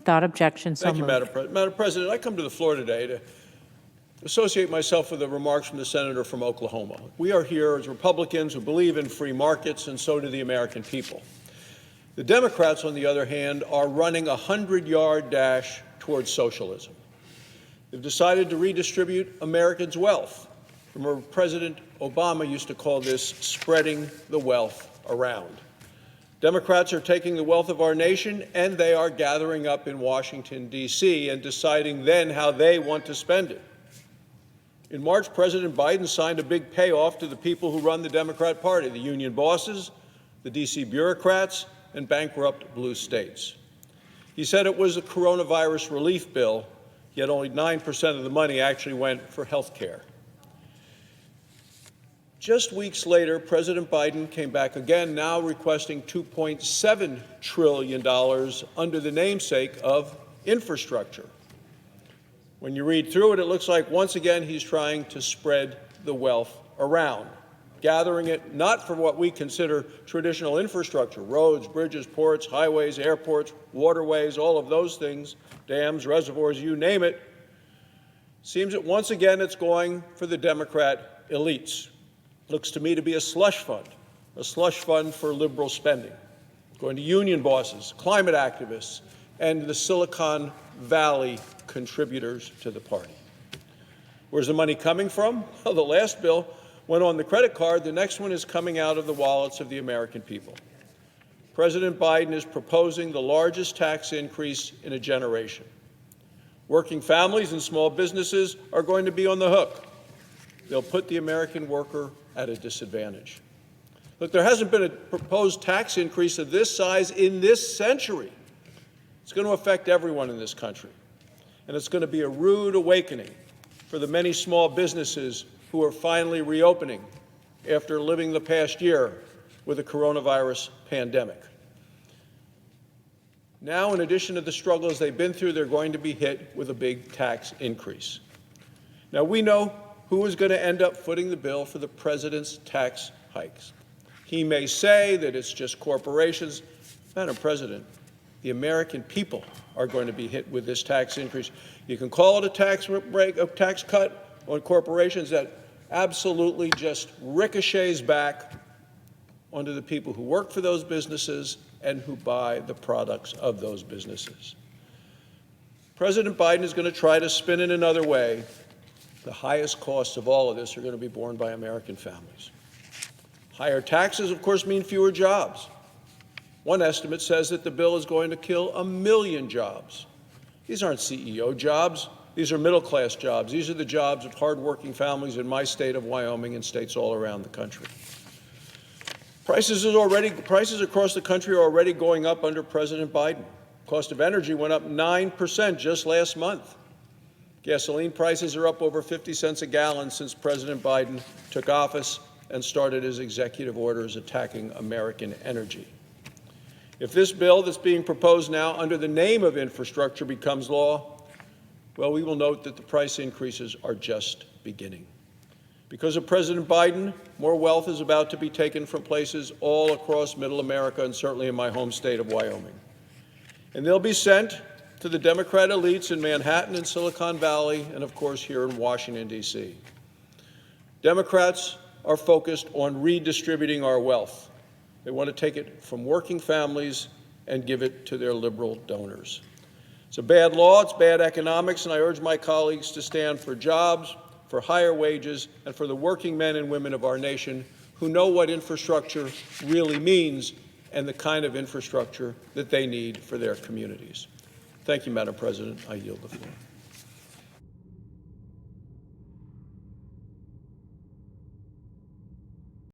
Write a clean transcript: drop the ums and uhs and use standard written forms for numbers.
Without objection, so Thank you, moved. Madam President. I come to the floor today to associate myself with the remarks from the senator from Oklahoma. We are here as Republicans who believe in free markets, and so do the American people. The Democrats, on the other hand, are running a 100-yard dash towards socialism. They've decided to redistribute Americans' wealth. Remember, President Obama used to call this spreading the wealth around. Democrats are taking the wealth of our nation and they are gathering up in Washington, D.C., and deciding then how they want to spend it. In March, President Biden signed a big payoff to the people who run the Democrat Party, the union bosses, the D.C. bureaucrats, and bankrupt blue states. He said it was a coronavirus relief bill, yet only 9% of the money actually went for health care. Just weeks later, President Biden came back again, now requesting $2.7 trillion under the namesake of infrastructure. When you read through it, it looks like once again he's trying to spread the wealth around, gathering it not for what we consider traditional infrastructure, roads, bridges, ports, highways, airports, waterways, all of those things, dams, reservoirs, you name it. Seems that once again it's going for the Democrat elites. Looks to me to be a slush fund for liberal spending, going to union bosses, climate activists, and the Silicon Valley contributors to the party. Where's the money coming from? Well, the last bill went on the credit card. The next one is coming out of the wallets of the American people. President Biden is proposing the largest tax increase in a generation. Working families and small businesses are going to be on the hook. They'll put the American worker at a disadvantage. Look, there hasn't been a proposed tax increase of this size in this century. It's going to affect everyone in this country. And it's going to be a rude awakening for the many small businesses who are finally reopening after living the past year with a coronavirus pandemic. Now, in addition to the struggles they've been through, they're going to be hit with a big tax increase. Now, we know who is going to end up footing the bill for the president's tax hikes. He may say that it's just corporations. Madam President, the American people are going to be hit with this tax increase. You can call it a tax cut on corporations that absolutely just ricochets back onto the people who work for those businesses and who buy the products of those businesses. President Biden is going to try to spin it another way. The highest costs of all of this are going to be borne by American families. Higher taxes, of course, mean fewer jobs. One estimate says that the bill is going to kill 1 million jobs. These aren't CEO jobs. These are middle-class jobs. These are the jobs of hardworking families in my state of Wyoming and states all around the country. Prices across the country are already going up under President Biden. Cost of energy went up 9% just last month. Gasoline prices are up over 50 cents a gallon since President Biden took office and started his executive orders attacking American energy. If this bill that's being proposed now under the name of infrastructure becomes law, well, we will note that the price increases are just beginning. Because of President Biden, more wealth is about to be taken from places all across Middle America and certainly in my home state of Wyoming. And they'll be sent to the Democrat elites in Manhattan and Silicon Valley, and of course here in Washington, D.C. Democrats are focused on redistributing our wealth. They want to take it from working families and give it to their liberal donors. It's a bad law, it's bad economics, and I urge my colleagues to stand for jobs, for higher wages, and for the working men and women of our nation who know what infrastructure really means and the kind of infrastructure that they need for their communities. Thank you, Madam President. I yield the floor.